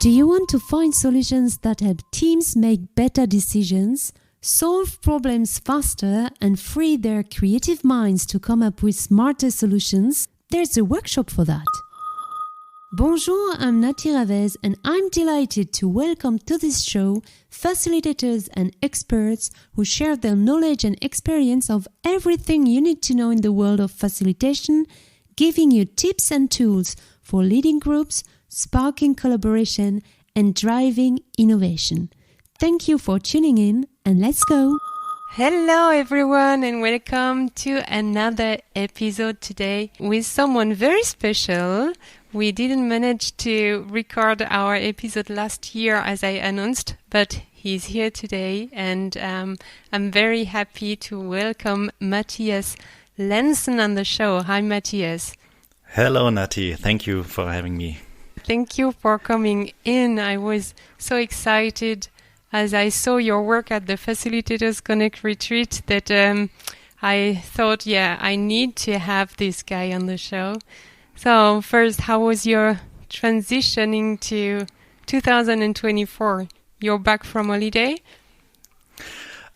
Do you want to find solutions that help teams make better decisions, solve problems faster, and free their creative minds to come up with smarter solutions? There's a workshop for that. Bonjour, I'm Nati Ravez, and I'm delighted to welcome to this show facilitators and experts who share their knowledge and experience of everything you need to know in the world of facilitation, giving you tips and tools for leading groups, sparking collaboration, and driving innovation. Thank you for tuning in, and let's go! Hello everyone, and welcome to another episode today with someone very special. We didn't manage to record our episode last year as I announced, but he's here today, and I'm very happy to welcome Matthias Lenssen on the show. Hi Matthias. Hello Nati, thank you for having me. Thank you for coming in. I was so excited as I saw your work at the Facilitators Connect retreat that I thought, I need to have this guy on the show. So first, how was your transitioning to 2024? You're back from holiday?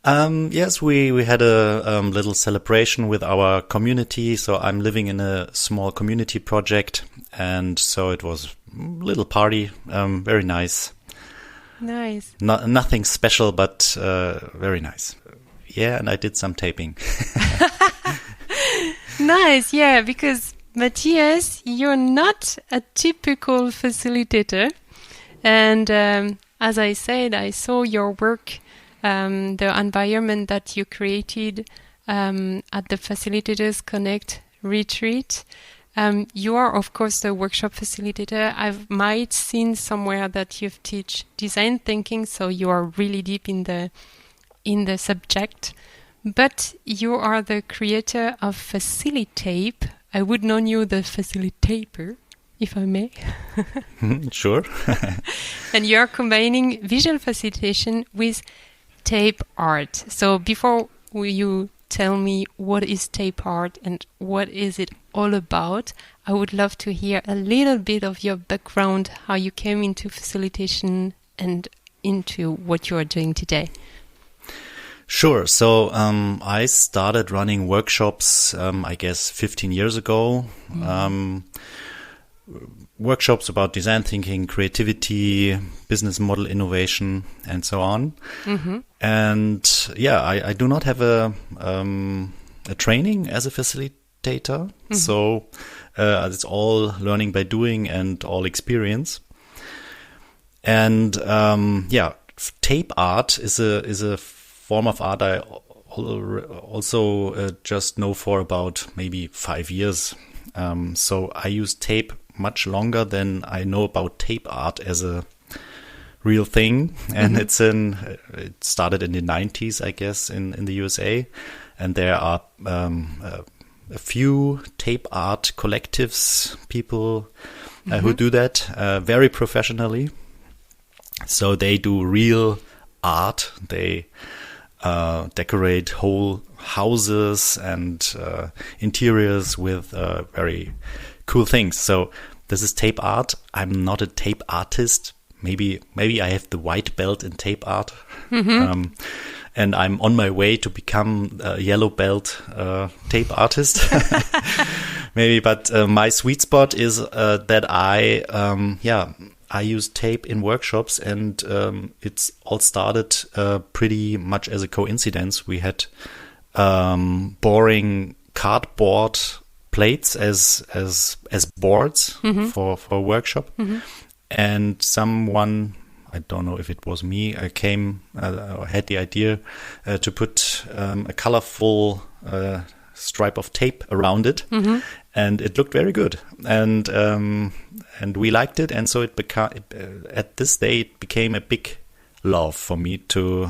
Yes, we had a little celebration with our community. So I'm living in a small community project, and so it was a little party, very nice. Nice. Nothing special, but very nice. Yeah, and I did some taping. Nice, yeah, because Matthias, you're not a typical facilitator. And as I said, I saw your work, the environment that you created at the Facilitators Connect retreat. You are, of course, a workshop facilitator. I might seen somewhere that you've teach design thinking, so you are really deep in the subject. But you are the creator of Facilitate. I would know you the facilitator, if I may. Sure. And you are combining visual facilitation with tape art. So before you tell me what is tape art and what is it all about, I would love to hear a little bit of your background, how you came into facilitation and into what you are doing today. Sure. So I started running workshops, I guess, 15 years ago. Workshops about design thinking, creativity, business model innovation, and so on. Mm-hmm. And I do not have a training as a facilitator. Mm-hmm. So it's all learning by doing and all experience. And tape art is a form of art I also just know for about maybe 5 years. So I use tape much longer than I know about tape art as a real thing. And mm-hmm. It started in the 90s, I guess, in the USA. And there are a few tape art collectives, people who do that very professionally. So they do real art. They decorate whole houses and interiors with very cool things. So this is tape art. I'm not a tape artist. Maybe I have the white belt in tape art. Mm-hmm. And I'm on my way to become a yellow belt tape artist. Maybe, but my sweet spot is that I use tape in workshops, and it's all started pretty much as a coincidence. We had boring cardboard plates as boards mm-hmm. for a workshop, mm-hmm. and someone, I don't know if it was me, had the idea to put a colorful stripe of tape around it, mm-hmm. and it looked very good, and we liked it, and so it became at this day it became a big love for me to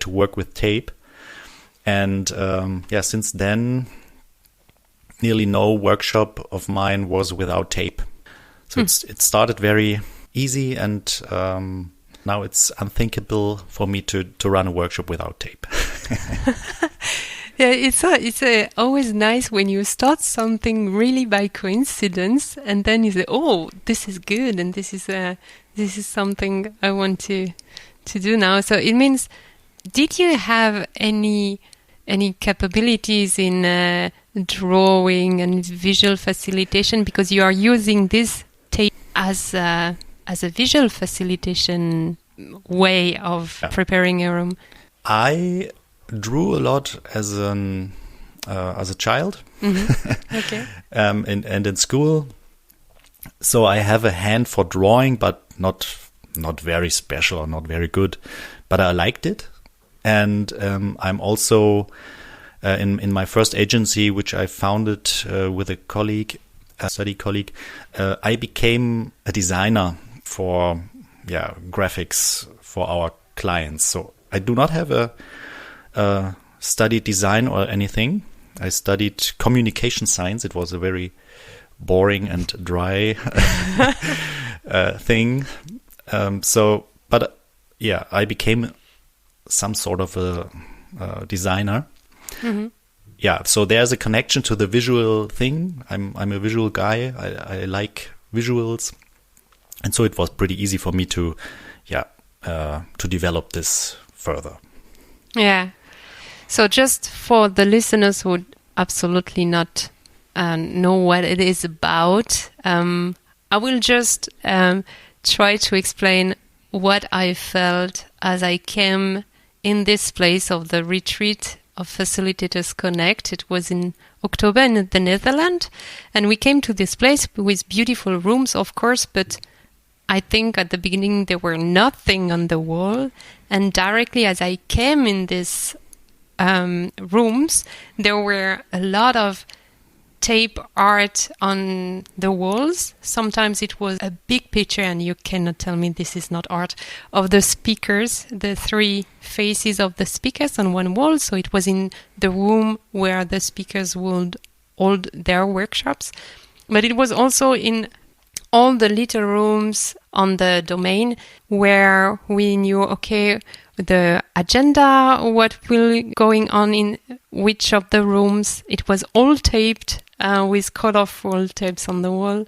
work with tape, and since then nearly no workshop of mine was without tape. So it started very easy, and now it's unthinkable for me to run a workshop without tape. Yeah, it's always nice when you start something really by coincidence, and then you say, "Oh, this is good, and this is something I want to do now." So it means, did you have any capabilities in drawing and visual facilitation, because you are using this tape as a visual facilitation way of preparing a room? I drew a lot as a child, Okay. and in school. So I have a hand for drawing, but not very special or not very good. But I liked it, and I'm also in my first agency, which I founded with a colleague, a study colleague. I became a designer for graphics for our clients. So I do not have a studied design or anything. I studied communication science. It was a very boring and dry thing. I became some sort of a designer. Mm-hmm. Yeah, so there's a connection to the visual thing. I'm a visual guy. I like visuals, and so it was pretty easy for me to develop this further. Yeah. So just for the listeners who would absolutely not know what it is about, I will just try to explain what I felt as I came in this place of the retreat of Facilitators Connect. It was in October in the Netherlands, and we came to this place with beautiful rooms, of course, but I think at the beginning there were nothing on the wall, and directly as I came in these rooms, there were a lot of tape art on the walls. Sometimes it was a big picture, and you cannot tell me this is not art, of the speakers, the three faces of the speakers on one wall. So it was in the room where the speakers would hold their workshops. But it was also in all the little rooms on the domain where we knew, okay, the agenda, what will going on in which of the rooms. It was all taped with colorful tapes on the wall.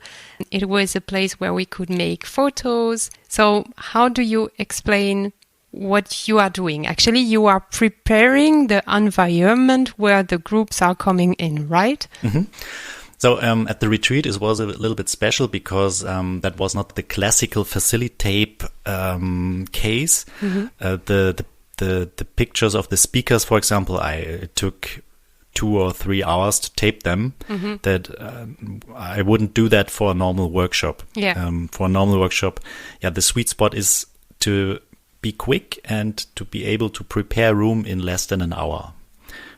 It was a place where we could make photos. So how do you explain what you are doing? Actually, you are preparing the environment where the groups are coming in, right? Mm-hmm. So at the retreat, it was a little bit special because that was not the classical facilitate case. Mm-hmm. The pictures of the speakers, for example, it took 2 or 3 hours to tape them. Mm-hmm. That I wouldn't do that for a normal workshop. Yeah. For a normal workshop, the sweet spot is to be quick and to be able to prepare a room in less than an hour.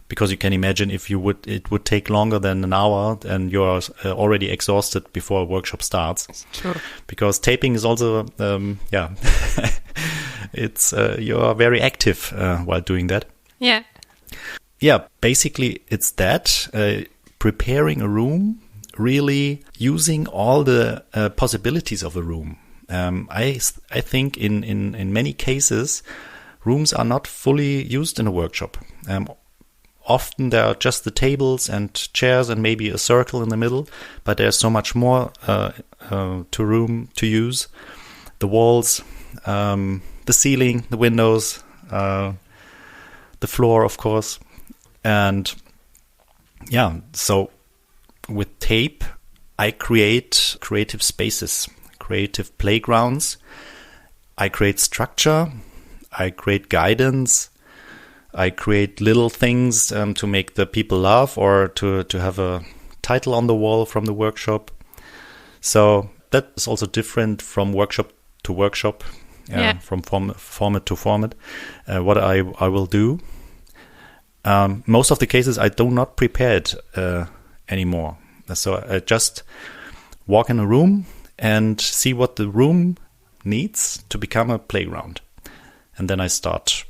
Because you can imagine it would take longer than an hour, and you're already exhausted before a workshop starts. Sure. Because taping is also, it's you're very active while doing that. Yeah. Yeah, basically it's that preparing a room, really using all the possibilities of a room. I think in many cases, rooms are not fully used in a workshop. Often there are just the tables and chairs and maybe a circle in the middle, but there's so much more to room to use. The walls, the ceiling, the windows, the floor, of course. And so with tape, I create creative spaces, creative playgrounds. I create structure. I create guidance. I create little things to make the people laugh or to have a title on the wall from the workshop. So that is also different from workshop to workshop, from format to format, what I will do. Most of the cases I do not prepare it anymore. So I just walk in a room and see what the room needs to become a playground. And then I start...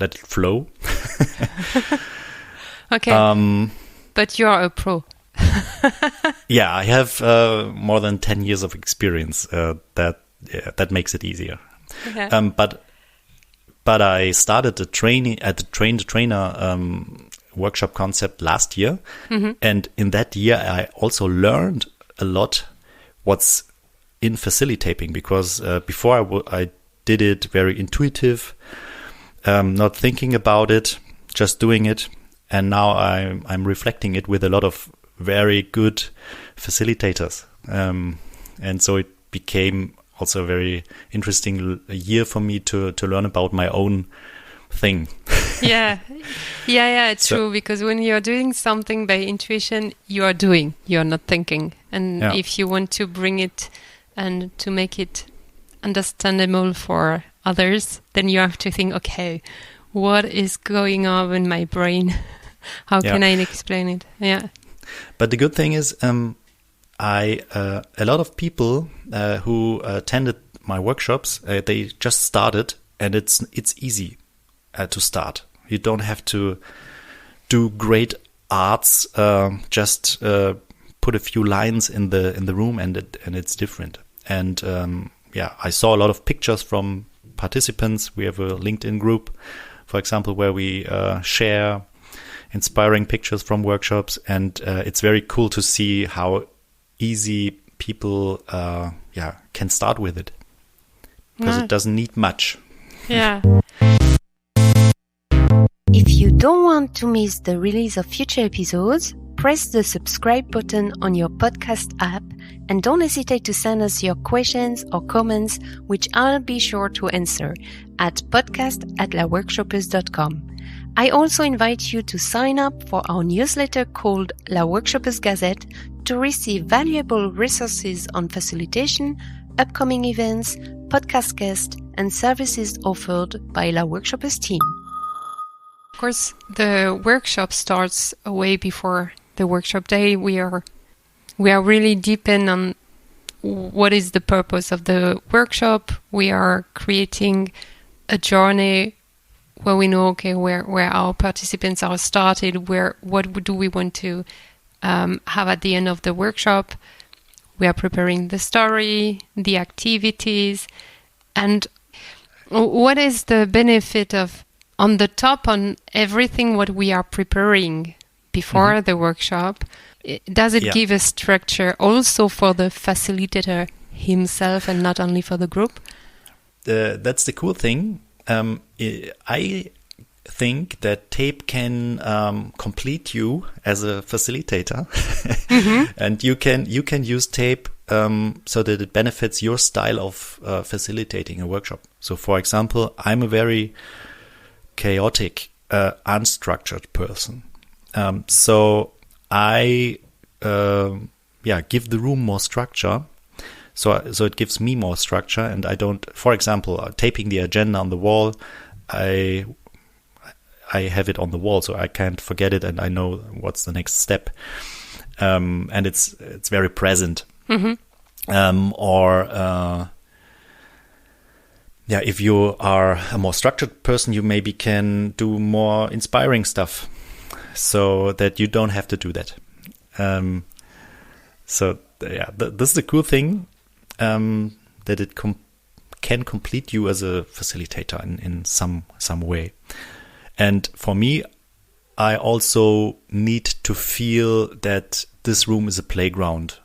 let it flow. Okay. But you are a pro. I have more than 10 years of experience. That makes it easier. Okay. But I started the train-the-trainer workshop concept last year. And in that year, I also learned a lot what's in facilitating, because before I did it very intuitive, not thinking about it, just doing it. And now I'm reflecting it with a lot of very good facilitators. And so it became also a very interesting year for me to learn about my own thing. It's true, because when you're doing something by intuition, you are doing, you're not thinking. And if you want to bring it and to make it understandable for others, then you have to think, okay, what is going on in my brain? How can I explain it? But the good thing is, a lot of people who attended my workshops, they just started, and it's easy to start. You don't have to do great arts. Just put a few lines in the room, and it's different. And I saw a lot of pictures from participants. We have a LinkedIn group, for example, where we share inspiring pictures from workshops, and it's very cool to see how easy people can start with it, because it doesn't need much. If you don't want to miss the release of future episodes, press the subscribe button on your podcast app, and don't hesitate to send us your questions or comments, which I'll be sure to answer at podcast@laworkshoppers.com. I also invite you to sign up for our newsletter called La Workshoppers Gazette to receive valuable resources on facilitation, upcoming events, podcast guests, and services offered by La Workshoppers team. Of course, the workshop starts way before the workshop day. We are really deepened on what is the purpose of the workshop. We are creating a journey where we know, okay, where our participants are started, what do we want to have at the end of the workshop. We are preparing the story, the activities, and what is the benefit of on the top on everything what we are preparing before the workshop. Does it give a structure also for the facilitator himself and not only for the group? That's the cool thing. I think that tape can complete you as a facilitator, and you can use tape so that it benefits your style of facilitating a workshop. So, for example, I'm a very chaotic, unstructured person. So I give the room more structure. So it gives me more structure, and I don't. For example, taping the agenda on the wall, I have it on the wall, so I can't forget it, and I know what's the next step, and it's very present. If you are a more structured person, you maybe can do more inspiring stuff, so that you don't have to do that. This is the cool thing. That it can complete you as a facilitator in some way. And for me, I also need to feel that this room is a playground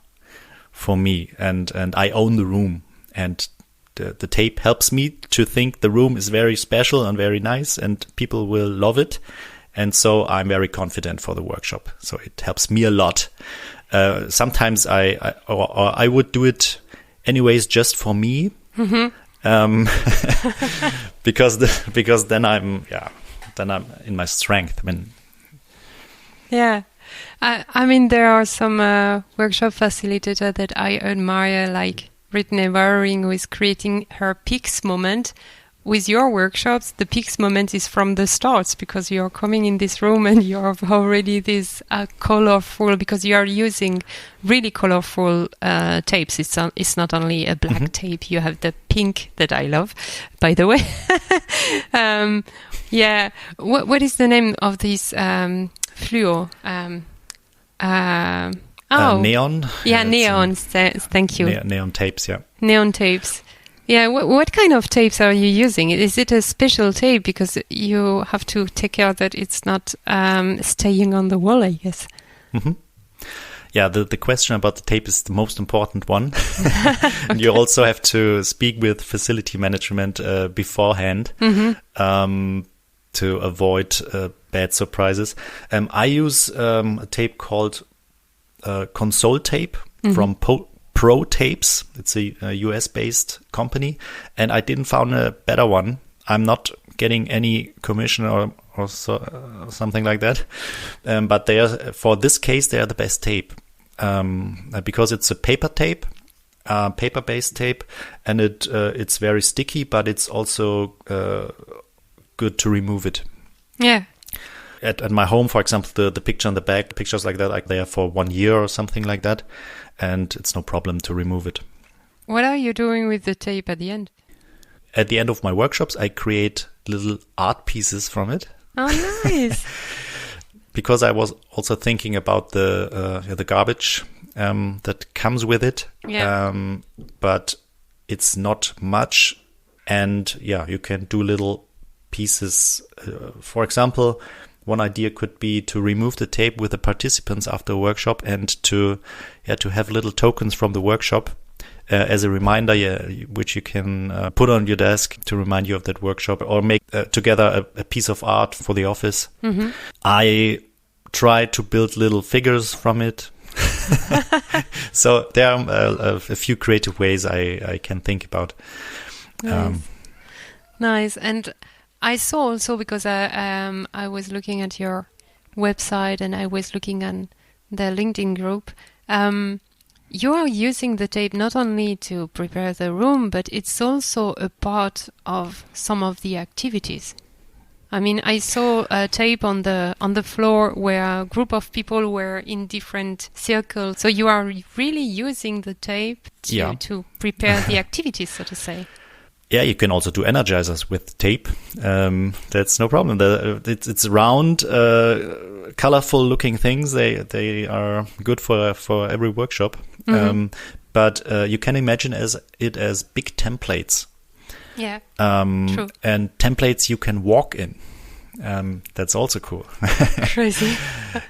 for me, and I own the room, and the tape helps me to think the room is very special and very nice, and people will love it. And so I'm very confident for the workshop. So it helps me a lot. Sometimes I would do it anyways, just for me, because then I'm in my strength. I mean, there are some workshop facilitators that I admire, like Brittany Waring, who is creating her peaks moment. With your workshops, the peaks moment is from the start, because you're coming in this room and you have already this colorful, because you are using really colorful tapes. It's not only a black tape. You have the pink that I love, by the way. What is the name of this fluo? Neon. Yeah, neon. Thank you. Neon tapes. Yeah. Neon tapes. Yeah, what kind of tapes are you using? Is it a special tape? Because you have to take care that it's not staying on the wall, I guess. Mm-hmm. Yeah, the question about the tape is the most important one. And you also have to speak with facility management beforehand to avoid bad surprises. I use a tape called console tape from Pro Tapes. It's a US-based company, and I didn't find a better one. I'm not getting any commission or something like that, but they are, for this case, they are the best tape because it's a paper tape, paper-based tape, and it's very sticky, but it's also good to remove it. Yeah. At my home, for example, the picture on the back, pictures like that, like they are for 1 year or something like that, and it's no problem to remove it. What are you doing with the tape at the end? At the end of my workshops, I create little art pieces from it. Oh, nice! Because I was also thinking about the garbage that comes with it, but it's not much, and you can do little pieces. For example, one idea could be to remove the tape with the participants after a workshop and to have little tokens from the workshop as a reminder, which you can put on your desk to remind you of that workshop, or make together a piece of art for the office. Mm-hmm. I try to build little figures from it. So there are a few creative ways I can think about. Nice. And I saw also, because I was looking at your website and I was looking on the LinkedIn group, you are using the tape not only to prepare the room, but it's also a part of some of the activities. I mean, I saw a tape on the floor where a group of people were in different circles. So you are really using the tape to prepare the activities, so to say. Yeah, you can also do energizers with tape. That's no problem. It's round, colorful looking things. They are good for every workshop. Mm-hmm. But you can imagine it as big templates. Yeah, true. And templates you can walk in. That's also cool. Crazy.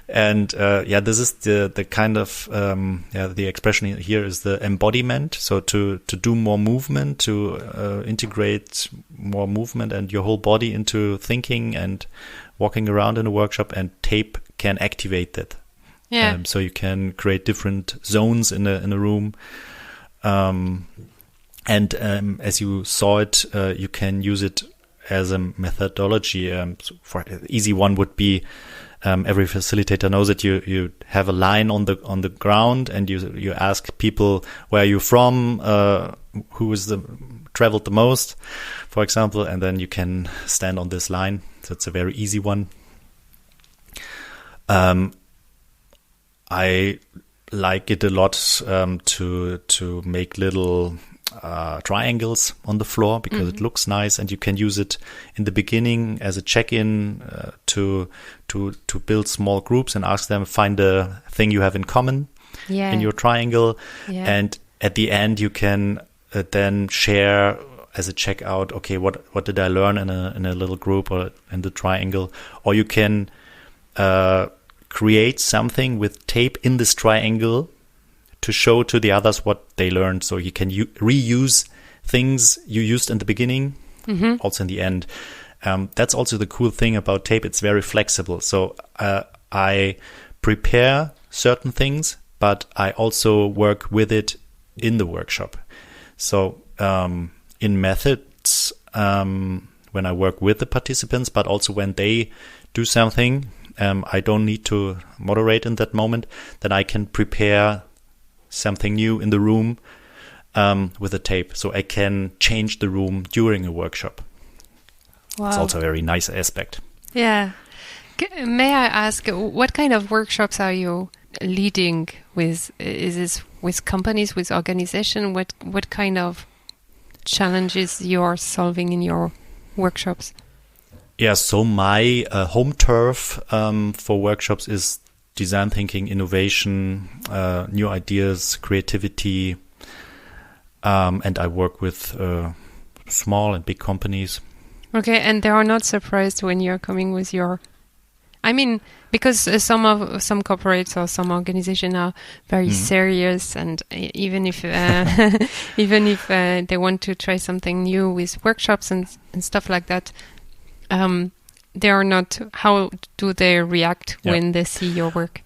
And this is the kind of the expression here is the embodiment. So to do more movement, to integrate more movement and your whole body into thinking and walking around in a workshop, and tape can activate that. Yeah. So you can create different zones in a room. And as you saw it, you can use it as a methodology. For an easy one would be, every facilitator knows that you have a line on the ground, and you ask people, where are you from, who is traveled the most, for example, and then you can stand on this line. So it's a very easy one. I like it a lot to make little triangles on the floor, because it looks nice, and you can use it in the beginning as a check-in to build small groups and ask them, find a thing you have in common in your triangle, and at the end you can then share as a checkout, okay, what did I learn in a little group or in the triangle, or you can create something with tape in this triangle to show to the others what they learned. So you can reuse things you used in the beginning, also in the end. That's also the cool thing about tape. It's very flexible. So I prepare certain things, but I also work with it in the workshop. So in methods, when I work with the participants, but also when they do something, I don't need to moderate in that moment. Then I can prepare something new in the room with a tape, so I can change the room during a workshop. Wow. It's also a very nice aspect. Yeah. May I ask, what kind of workshops are you leading with? Is this with companies, with organizations? What kind of challenges you are solving in your workshops? Yeah, so my home turf for workshops is design thinking, innovation, new ideas, creativity, And I work with small and big companies. Okay, and they are not surprised when you're coming with your... I mean, because some corporates or some organizations are very serious, and even if they want to try something new with workshops and stuff like that, they are not. How do they react when they see your work?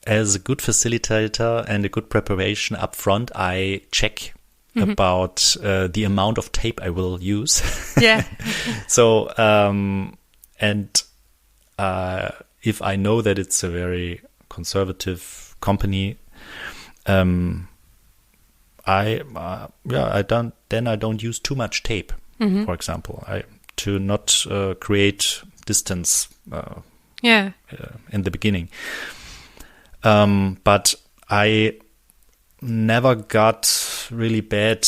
As a good facilitator and a good preparation up front, I check about the amount of tape I will use. Yeah. So, if I know that it's a very conservative company, I don't use too much tape. For example, to not create distance. In the beginning. But I never got really bad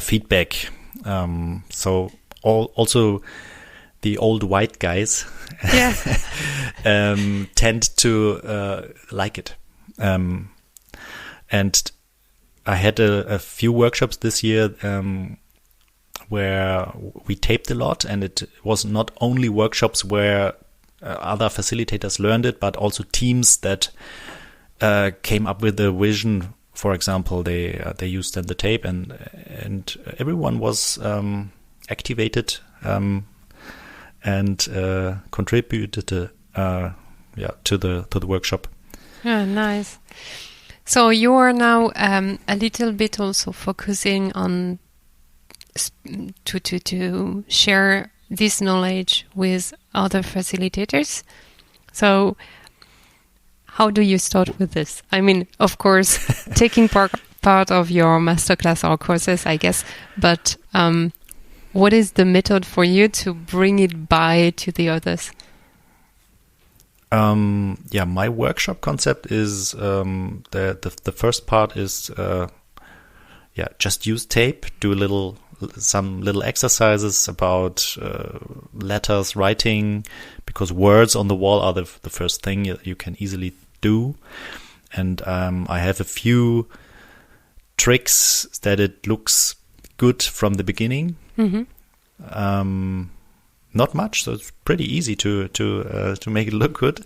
feedback. So also the old white guys tend to like it. And I had a few workshops this year where we taped a lot, and it was not only workshops where other facilitators learned it, but also teams that came up with a vision. For example, they used then the tape, and everyone was activated and contributed to the workshop. Yeah, nice. So you are now a little bit also focusing on to share this knowledge with other facilitators. So how do you start with this? I mean, of course, taking part of your masterclass or courses, I guess, but what is the method for you to bring it by to the others? My workshop concept is the first part is just use tape, do some little exercises about letters, writing, because words on the wall are the first thing you can easily do. And I have a few tricks that it looks good from the beginning. Not much, so it's pretty easy to make it look good.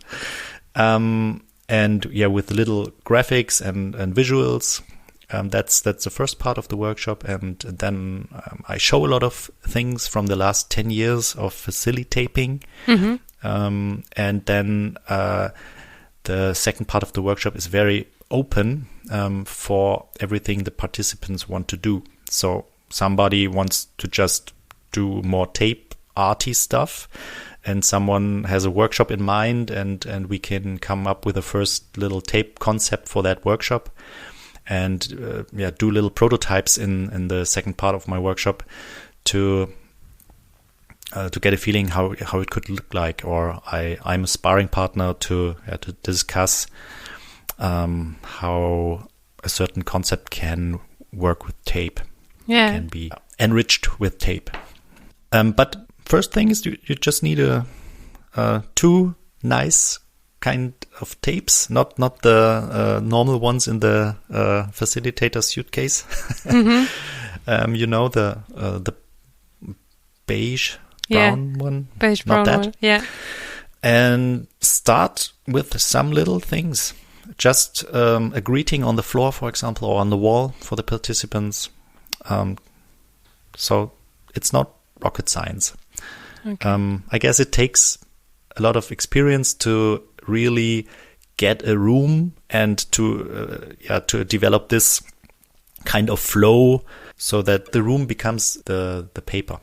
And with little graphics and visuals. That's the first part of the workshop, and then I show a lot of things from the last 10 years of facilitating. And then the second part of the workshop is very open for everything the participants want to do. So somebody wants to just do more tape arty stuff, and someone has a workshop in mind, and we can come up with a first little tape concept for that workshop. And do little prototypes in the second part of my workshop to get a feeling how it could look like. Or I'm a sparring partner to discuss how a certain concept can work with tape, can be enriched with tape. But first thing is you just need two nice kind of tapes, not the normal ones in the facilitator suitcase. The beige brown one, beige not brown that one. Yeah. And start with some little things, just a greeting on the floor, for example, or on the wall for the participants. So it's not rocket science. Okay. I guess it takes a lot of experience to really get a room and to develop this kind of flow so that the room becomes the paper,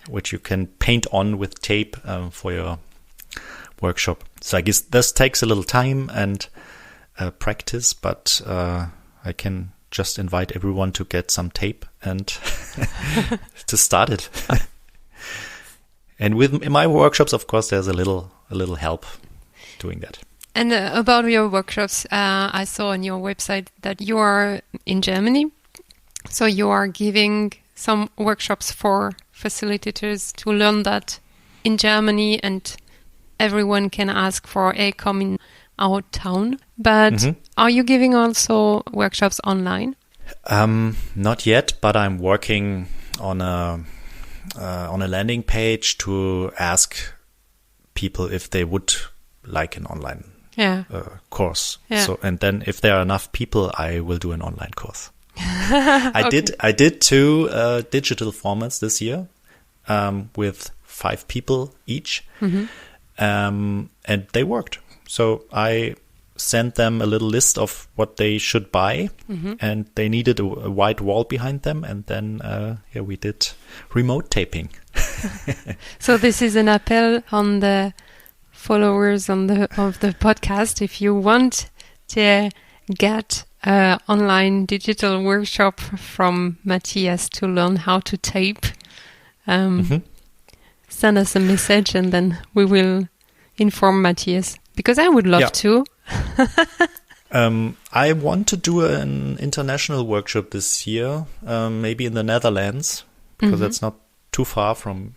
which you can paint on with tape for your workshop. So I guess this takes a little time and practice, but I can just invite everyone to get some tape and to start it. And in my workshops, of course, there's a little help doing that. And about your workshops, I saw on your website that you are in Germany. So you are giving some workshops for facilitators to learn that in Germany, and everyone can ask for, hey, come in our town. But are you giving also workshops online? Not yet, but I'm working on a landing page to ask people if they would like an online course. Yeah. So, and then if there are enough people, I will do an online course. I did 2 digital formats this year with 5 people each, and they worked. So I sent them a little list of what they should buy, and they needed a white wall behind them, and then we did remote taping. So this is an appeal on the followers of the podcast. If you want to get an online digital workshop from Matthias to learn how to tape, send us a message, and then we will inform Matthias, because I would love to. I want to do an international workshop this year, maybe in the Netherlands, because that's not too far from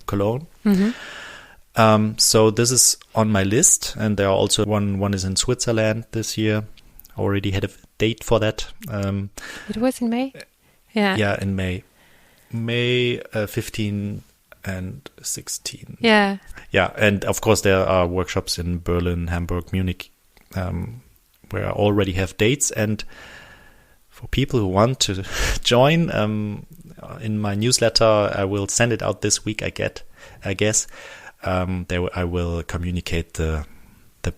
Cologne. So this is on my list, and there are also one is in Switzerland this year. Already had a date for that. It was in May? Yeah, in May 15 and 16. Yeah, and of course there are workshops in Berlin, Hamburg, Munich, where I already have dates. And for people who want to join, in my newsletter, I will send it out this week. I guess I will communicate the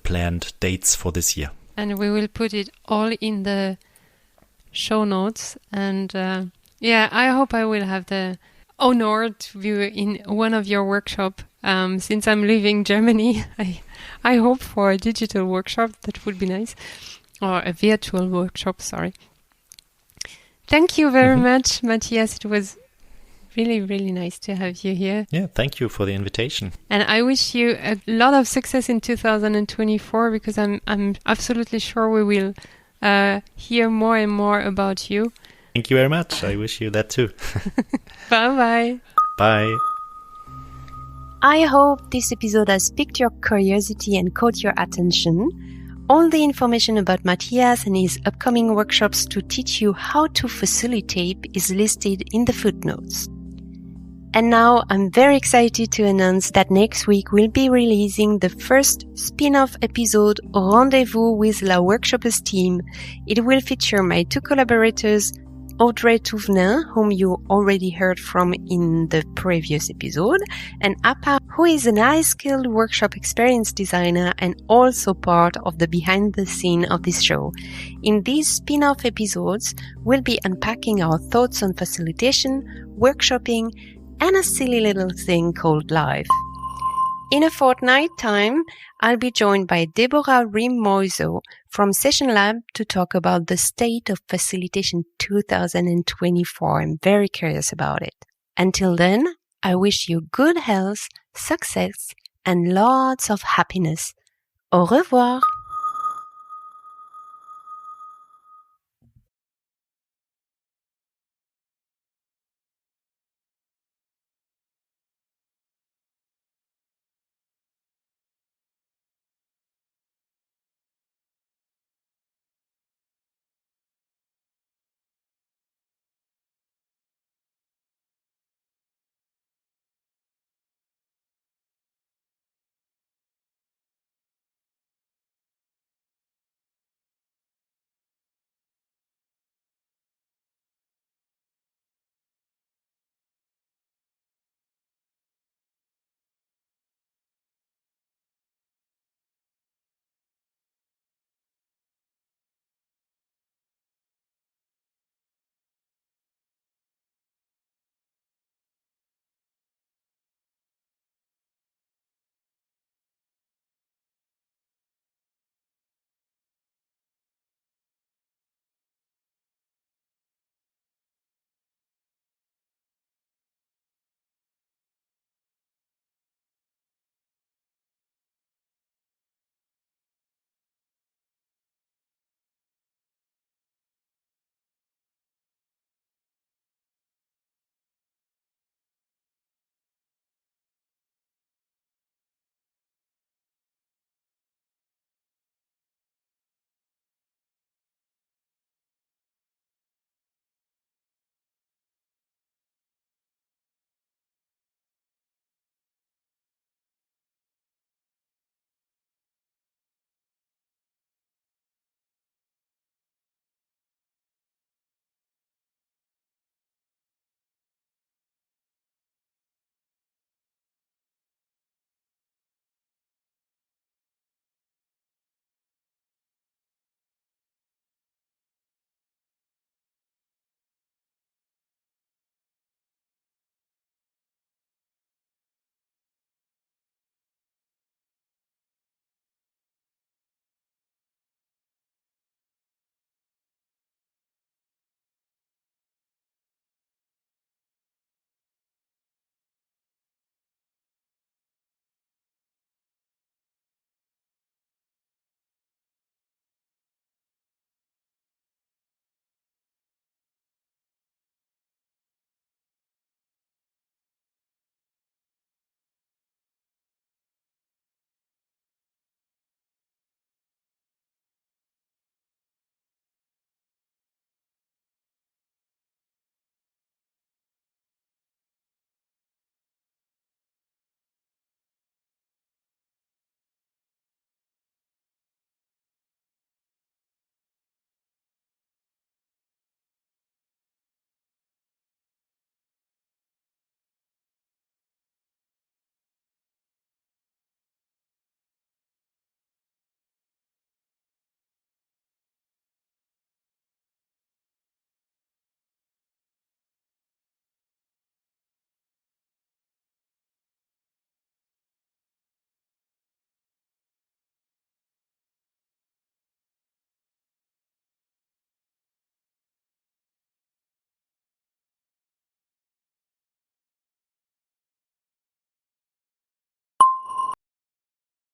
planned dates for this year. And we will put it all in the show notes. And I hope I will have the honor to be in one of your workshops. Since I'm leaving Germany, I hope for a digital workshop. That would be nice. Or a virtual workshop, sorry. Thank you very much, Matthias. It was really, really nice to have you here. Yeah, thank you for the invitation. And I wish you a lot of success in 2024, because I'm absolutely sure we will hear more and more about you. Thank you very much. I wish you that too. Bye-bye. Bye. I hope this episode has piqued your curiosity and caught your attention. All the information about Matthias and his upcoming workshops to teach you how to facilitate is listed in the footnotes. And now I'm very excited to announce that next week we'll be releasing the first spin-off episode, Rendezvous with La Workshopers team. It will feature my 2 collaborators, Audrey Touvenin, whom you already heard from in the previous episode, and Appa, who is an high-skilled workshop experience designer and also part of the behind-the-scene of this show. In these spin-off episodes, we'll be unpacking our thoughts on facilitation, workshopping, and a silly little thing called life. In a fortnight time, I'll be joined by Deborah Rim-Moiso from Session Lab to talk about the state of facilitation 2024. I'm very curious about it. Until then, I wish you good health, success, and lots of happiness. Au revoir!